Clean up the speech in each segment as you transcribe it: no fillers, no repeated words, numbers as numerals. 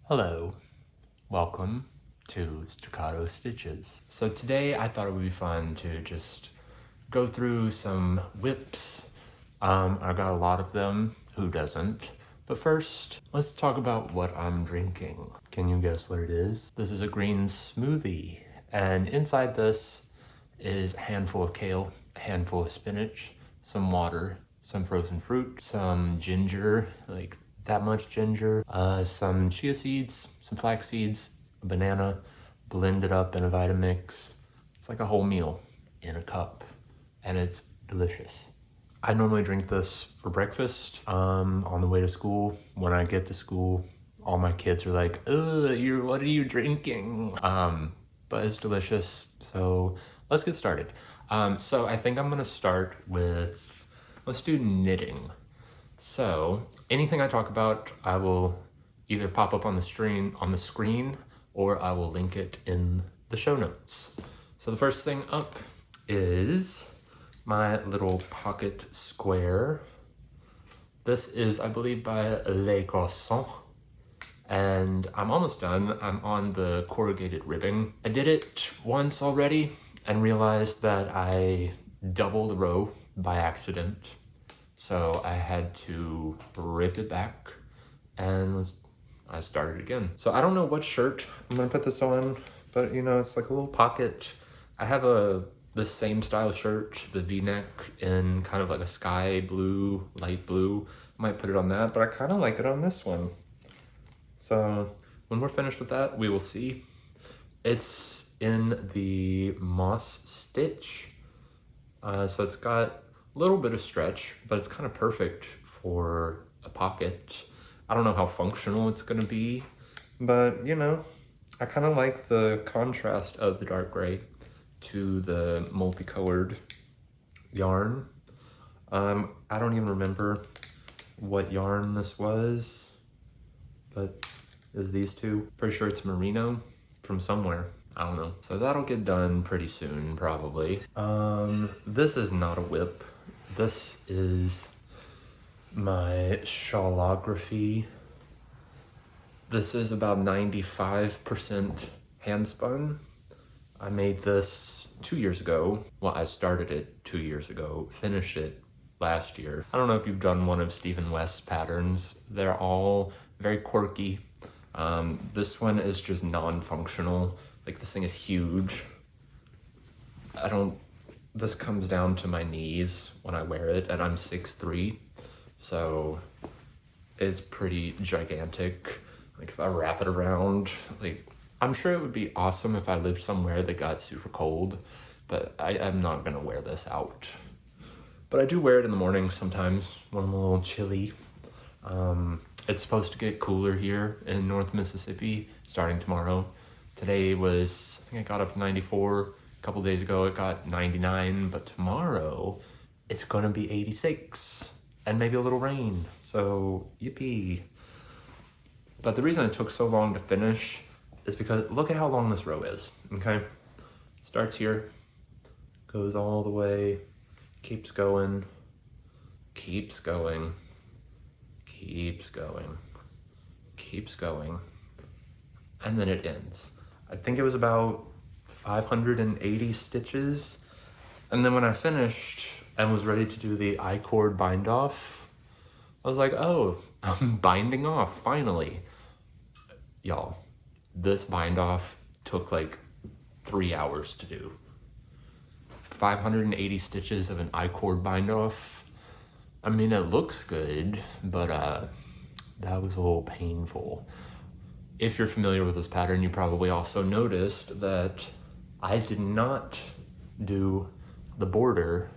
Hello, welcome to Staccato Stitches. So today I thought it would be fun to just go through some WIPs. I got a lot of them, who doesn't? But first, let's talk about what I'm drinking. Can you guess what it is? This is a green smoothie, and inside this is a handful of kale, a handful of spinach, some water, some frozen fruit, some ginger, like that much ginger, some chia seeds, some flax seeds, a banana, blended up in a Vitamix. It's like a whole meal in a cup, and it's delicious. I normally drink this for breakfast on the way to school. When I get to school, all my kids are like, "Ugh, what are you drinking?" But it's delicious. So let's get started. So I think I'm gonna start with, let's do knitting. So anything I talk about, I will either pop up on the screen, or I will link it in the show notes. So the first thing up is my little pocket square. This is, I believe, by Le Croissant, and I'm almost done. I'm on the corrugated ribbing. I did it once already and realized that I doubled the row by accident. So I had to rip it back and I started again. So I don't know what shirt I'm gonna put this on, but you know, it's like a little pocket. I have the same style shirt, the V-neck in kind of like a sky blue, light blue. Might put it on that, but I kind of like it on this one. So when we're finished with that, we will see. It's in the moss stitch. So it's got a little bit of stretch, but it's kind of perfect for a pocket. I don't know how functional it's gonna be, but you know, I kind of like the contrast of the dark gray to the multicolored yarn. I don't even remember what yarn this was, but is these two. Pretty sure it's merino from somewhere. I don't know. So that'll get done pretty soon, probably. This is not a WIP. This is my shawlography. This is about 95% handspun. I made this 2 years ago. Well, I started it 2 years ago, finished it last year. I don't know if you've done one of Stephen West's patterns. They're all very quirky. This one is just non-functional. Like, this thing is huge. This comes down to my knees when I wear it, and I'm 6'3", so it's pretty gigantic. Like, if I wrap it around, like, I'm sure it would be awesome if I lived somewhere that got super cold, but I'm not gonna wear this out. But I do wear it in the morning sometimes when I'm a little chilly. It's supposed to get cooler here in North Mississippi starting tomorrow. Today was, I think I got up to 94. A couple days ago it got 99, but tomorrow it's gonna be 86 and maybe a little rain. So yippee. But the reason it took so long to finish is because look at how long this row is, okay? Starts here, goes all the way, keeps going, keeps going, keeps going, keeps going, and then it ends. I think it was about 580 stitches. And then when I finished and was ready to do the I-cord bind off, I was like, oh, I'm binding off, finally. Y'all, this bind off took like 3 hours to do. 580 stitches of an I-cord bind off. I mean, it looks good, but that was a little painful. If you're familiar with this pattern, you probably also noticed that I did not do the border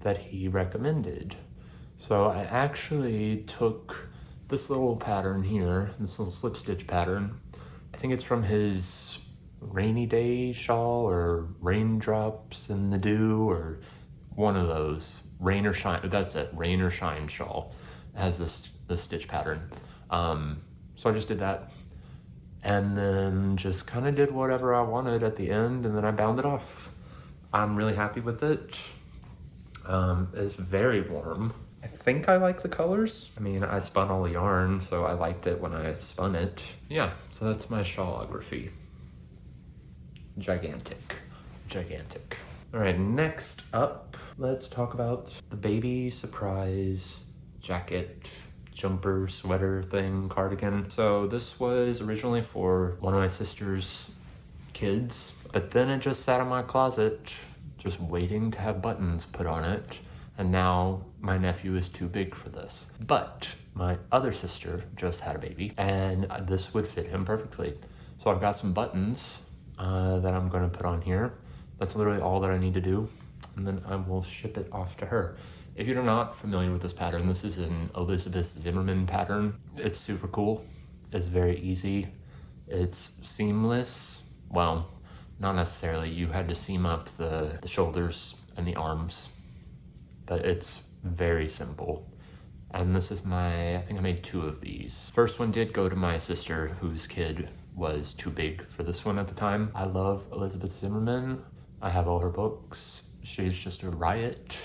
that he recommended. So I actually took this little pattern here, this little slip stitch pattern. I think it's from his rainy day shawl or raindrops in the dew, or one of those. Rain or shine, that's it, rain or shine shawl. It has this stitch pattern. So I just did that, and then just kind of did whatever I wanted at the end, and then I bound it off. I'm really happy with it. It's very warm. I think I like the colors. I mean, I spun all the yarn, so I liked it when I spun it. Yeah, so that's my shawlography. Gigantic, gigantic. All right, next up, let's talk about the baby surprise jacket, jumper, sweater thing, cardigan. So this was originally for one of my sister's kids, but then it just sat in my closet, just waiting to have buttons put on it. And now my nephew is too big for this. But my other sister just had a baby and this would fit him perfectly. So I've got some buttons that I'm gonna put on here. That's literally all that I need to do. And then I will ship it off to her. If you're not familiar with this pattern, this is an Elizabeth Zimmerman pattern. It's super cool. It's very easy. It's seamless. Well, not necessarily. You had to seam up the shoulders and the arms, but it's very simple. And this is I think I made 2 of these. First one did go to my sister, whose kid was too big for this one at the time. I love Elizabeth Zimmerman. I have all her books. She's just a riot.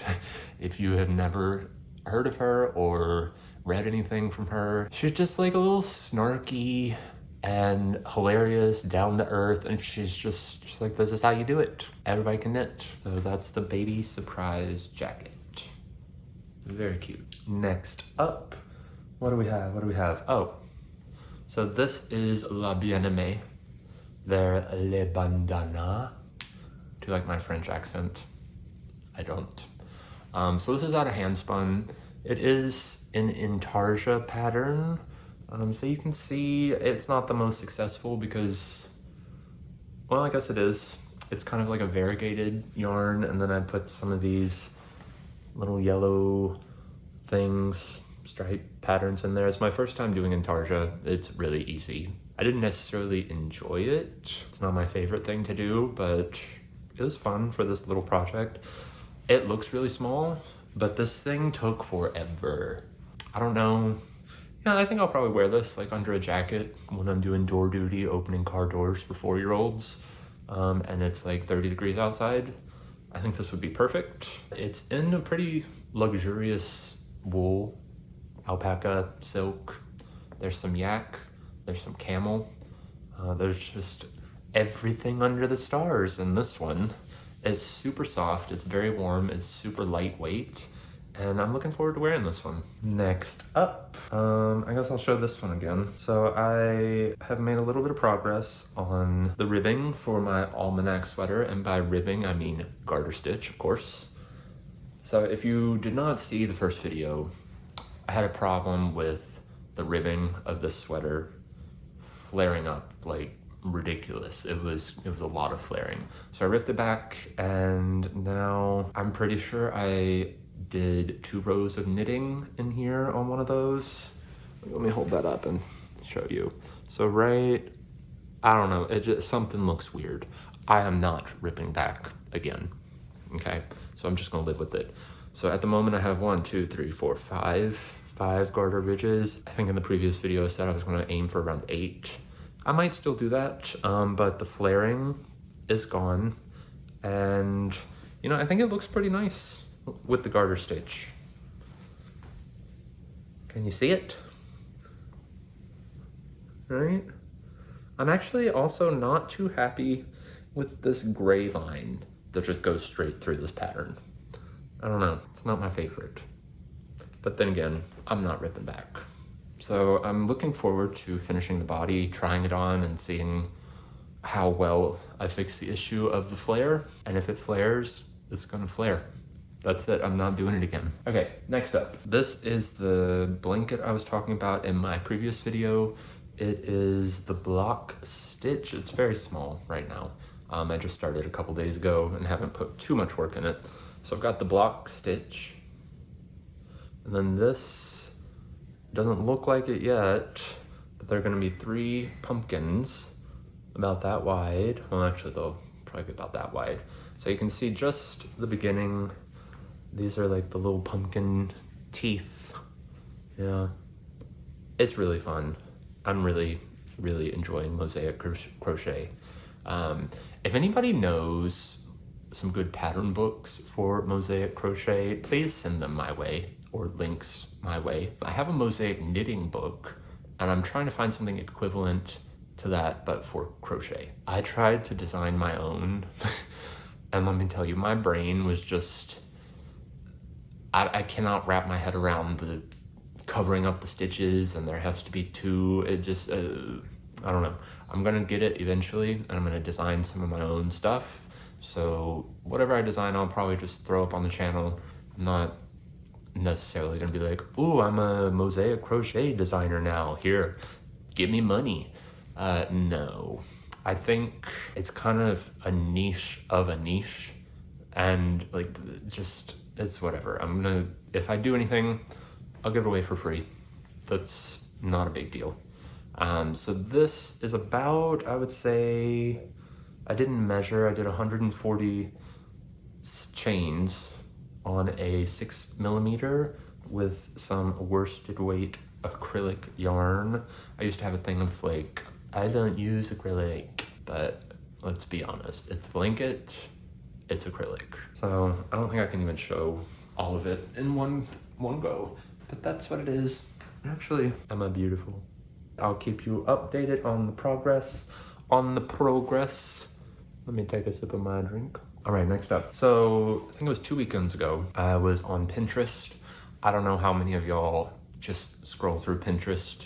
If you have never heard of her or read anything from her, she's just like a little snarky and hilarious, down to earth, and she's like, this is how you do it. Everybody can knit. So that's the baby surprise jacket. Very cute. Next up, what do we have? Oh, so this is La Bien-Aimée, vers les bandanas. Do you like my French accent? I don't. So this is out of Handspun. It is an intarsia pattern. So you can see it's not the most successful because, well, I guess it is. It's kind of like a variegated yarn, and then I put some of these little yellow things, stripe patterns in there. It's my first time doing intarsia. It's really easy. I didn't necessarily enjoy it. It's not my favorite thing to do, but it was fun for this little project. It looks really small, but this thing took forever. I don't know. Yeah, I think I'll probably wear this like under a jacket when I'm doing door duty, opening car doors for 4-year-olds, and it's like 30 degrees outside. I think this would be perfect. It's in a pretty luxurious wool, alpaca, silk. There's some yak, there's some camel. There's just everything under the stars in this one. It's super soft, it's very warm, it's super lightweight, and I'm looking forward to wearing this one. Next up, I guess I'll show this one again. So I have made a little bit of progress on the ribbing for my almanac sweater, and by ribbing I mean garter stitch, of course. So if you did not see the first video, I had a problem with the ribbing of this sweater flaring up like ridiculous. It was a lot of flaring. So I ripped it back, and now I'm pretty sure I did 2 rows of knitting in here on one of those. Let me hold that up and show you. So I don't know, it just, something looks weird. I am not ripping back again, okay? So I'm just gonna live with it. So at the moment I have 1, 2, 3, 4, 5 garter ridges. I think in the previous video I said I was gonna aim for around 8. I might still do that, but the flaring is gone. And you know, I think it looks pretty nice with the garter stitch. Can you see it? Right? I'm actually also not too happy with this gray line that just goes straight through this pattern. I don't know, it's not my favorite. But then again, I'm not ripping back. So I'm looking forward to finishing the body, trying it on, and seeing how well I fix the issue of the flare. And if it flares, it's gonna flare. That's it, I'm not doing it again. Okay, next up. This is the blanket I was talking about in my previous video. It is the block stitch. It's very small right now. I just started a couple days ago and haven't put too much work in it. So I've got the block stitch. And then this doesn't look like it yet, but they're gonna be 3 pumpkins about that wide. Well, actually they'll probably be about that wide. So you can see just the beginning. These are like the little pumpkin teeth. Yeah, it's really fun. I'm really enjoying Mosaic crochet. If anybody knows some good pattern books for Mosaic crochet, please send them my way. or links my way. I have a Mosaic knitting book, and I'm trying to find something equivalent to that, but for crochet. I tried to design my own, and let me tell you, my brain was just, I cannot wrap my head around the covering up the stitches, and there has to be two. It just, I don't know. I'm gonna get it eventually, and I'm gonna design some of my own stuff. So whatever I design, I'll probably just throw up on the channel. I'm not necessarily gonna be like, ooh, I'm a Mosaic crochet designer now. Here, give me money. No. I think it's kind of a niche of a niche, and like, just, it's whatever. I'm gonna, if I do anything, I'll give it away for free. That's not a big deal. So this is about, I would say, I didn't measure, I did 140 chains on a 6mm with some worsted weight acrylic yarn. I used to have a thing of like, I don't use acrylic, but let's be honest, it's blanket, it's acrylic. So I don't think I can even show all of it in one go, but that's what it is. Actually, am I beautiful? I'll keep you updated on the progress. Let me take a sip of my drink. All right, next up. So I think it was 2 weekends ago, I was on Pinterest. I don't know how many of y'all just scroll through Pinterest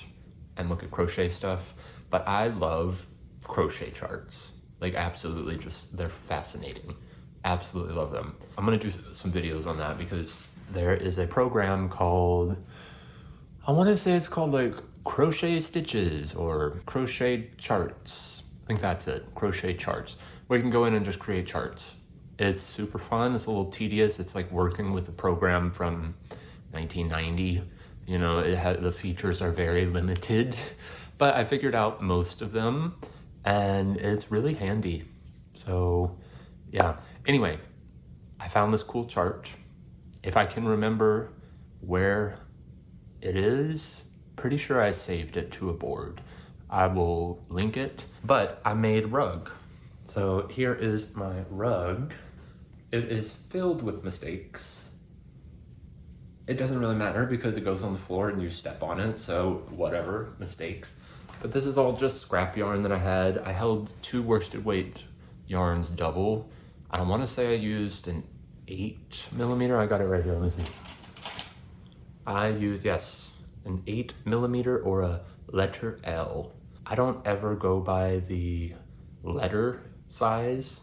and look at crochet stuff, but I love crochet charts. Like, absolutely, just, they're fascinating. Absolutely love them. I'm gonna do some videos on that because there is a program called, I wanna say it's called like Crochet Stitches or Crochet Charts. I think that's it, Crochet Charts, where you can go in and just create charts. It's super fun, it's a little tedious. It's like working with a program from 1990. You know, the features are very limited, but I figured out most of them and it's really handy. So yeah, anyway, I found this cool chart. If I can remember where it is, pretty sure I saved it to a board. I will link it, but I made rug. So here is my rug. It is filled with mistakes. It doesn't really matter because it goes on the floor and you step on it, so whatever, mistakes. But this is all just scrap yarn that I had. I held 2 worsted weight yarns double. I want to say I used an 8mm. I got it right here, let me see. I used, yes, an 8mm or a letter L. I don't ever go by the letter size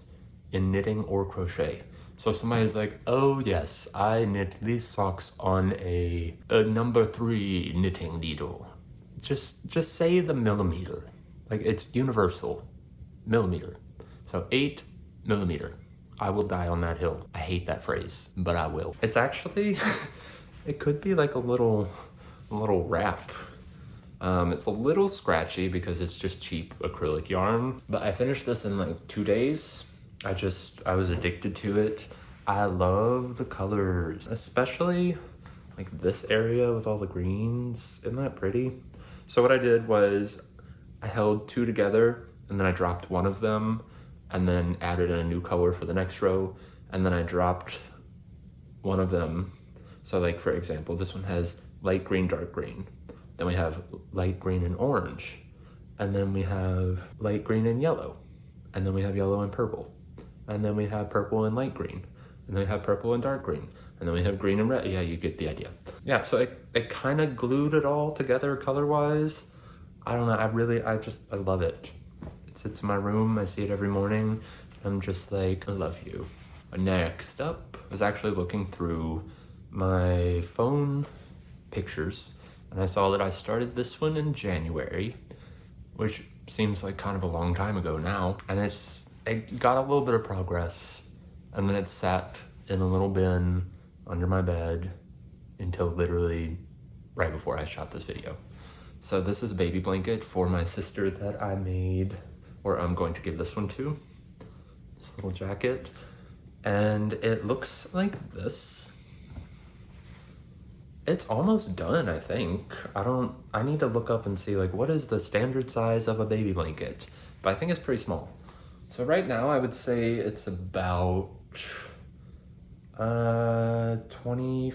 in knitting or crochet. So somebody's like, oh yes, I knit these socks on a number 3 knitting needle. Just say the millimeter. Like, it's universal. Millimeter. So 8mm. I will die on that hill. I hate that phrase, but I will. It's actually, it could be like a little wrap. It's a little scratchy because it's just cheap acrylic yarn, but I finished this in like 2 days. I was addicted to it. I love the colors, especially like this area with all the greens. Isn't that pretty? So what I did was I held 2 together and then I dropped one of them and then added in a new color for the next row. And then I dropped one of them. So like, for example, this one has light green, dark green. Then we have light green and orange. And then we have light green and yellow. And then we have yellow and purple. And then we have purple and light green. And then we have purple and dark green. And then we have green and red. Yeah, you get the idea. Yeah, so I kind of glued it all together color-wise. I don't know, I love it. It sits in my room, I see it every morning. I'm just like, I love you. Next up, I was actually looking through my phone pictures and I saw that I started this one in January, which seems like kind of a long time ago now. And it got a little bit of progress, and then it sat in a little bin under my bed until literally right before I shot this video. So this is a baby blanket for my sister that I made, or I'm going to give this one to. This little jacket. And it looks like this. It's almost done, I think. I need to look up and see like what is the standard size of a baby blanket, but I think it's pretty small. So right now I would say it's about 20,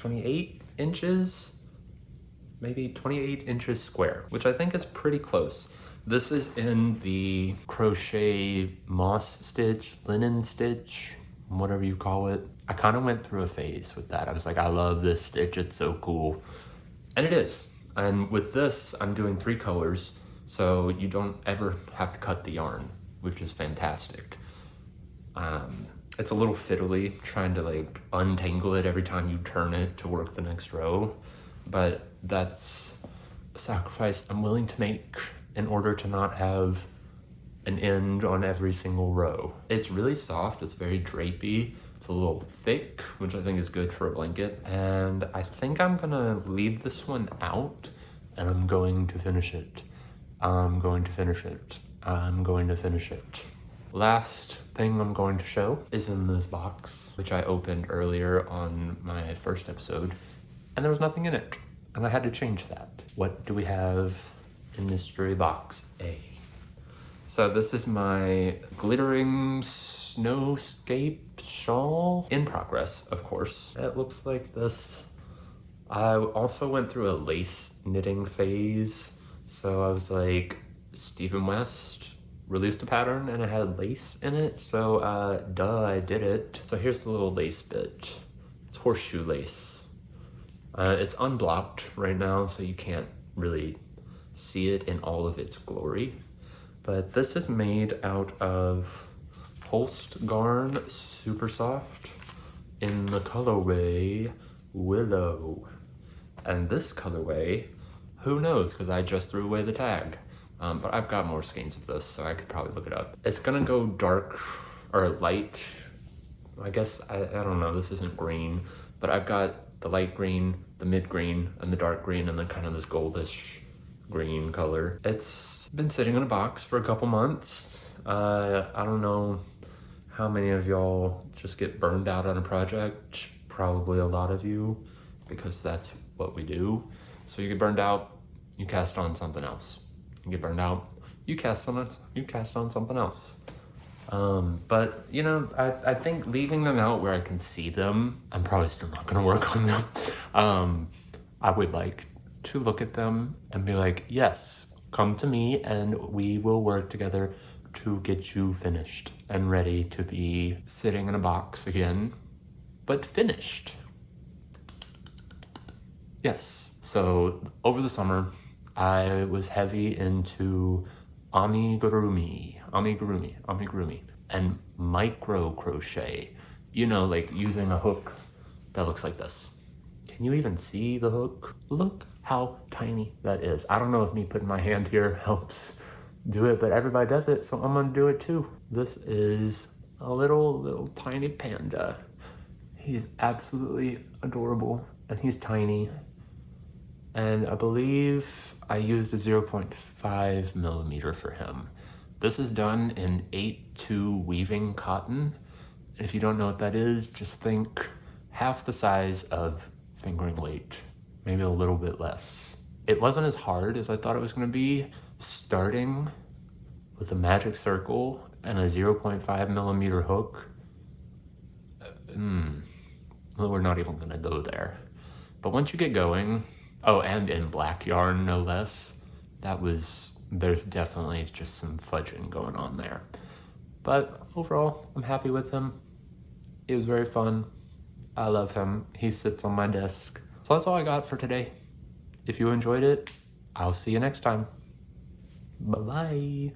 28 inches, maybe 28 inches square, which I think is pretty close. This is in the crochet moss stitch, linen stitch, whatever you call it. I kind of went through a phase with that. I was like, I love this stitch, it's so cool. And it is. And with this, I'm doing 3 colors, so you don't ever have to cut the yarn, which is fantastic. It's a little fiddly trying to like untangle it every time you turn it to work the next row, but that's a sacrifice I'm willing to make in order to not have an end on every single row. It's really soft, it's very drapey, it's a little thick, which I think is good for a blanket, and I think I'm gonna leave this one out and I'm going to finish it. I'm going to finish it. I'm going to finish it. Last thing I'm going to show is in this box, which I opened earlier on my first episode, and there was nothing in it, and I had to change that. What do we have in mystery box A? So this is my glittering snowscape shawl, in progress, of course. It looks like this. I also went through a lace knitting phase, so I was like, Stephen West released a pattern and it had lace in it, so duh, I did it. So here's the little lace bit. It's horseshoe lace. It's unblocked right now, so you can't really see it in all of its glory. But this is made out of pulsed garn, super soft, in the colorway Willow. And this colorway, who knows, because I just threw away the tag. But I've got more skeins of this, so I could probably look it up. It's gonna go dark or light. I guess, I don't know, this isn't green, but I've got the light green, the mid green, and the dark green, and then kind of this goldish green color. It's been sitting in a box for a couple months. I don't know how many of y'all just get burned out on a project. Probably a lot of you, because that's what we do. So you get burned out, you cast on something else. You get burned out, you cast on something else. But you know, I think leaving them out where I can see them, I'm probably still not gonna work on them. I would like to look at them and be like, yes, come to me and we will work together to get you finished and ready to be sitting in a box again, but finished. Yes, so over the summer, I was heavy into amigurumi, and micro crochet. You know, like using a hook that looks like this. Can you even see the hook? Look how tiny that is. I don't know if me putting my hand here helps do it, but everybody does it, so I'm gonna do it too. This is a little tiny panda. He's absolutely adorable, and he's tiny. And I believe I used a 0.5 millimeter for him. This is done in 8/2 weaving cotton. And if you don't know what that is, just think half the size of fingering weight, maybe a little bit less. It wasn't as hard as I thought it was gonna be, starting with a magic circle and a 0.5 millimeter hook. Well, we're not even gonna go there. But once you get going, oh, and in black yarn, no less. There's definitely just some fudging going on there. But overall, I'm happy with him. It was very fun. I love him. He sits on my desk. So that's all I got for today. If you enjoyed it, I'll see you next time. Bye-bye.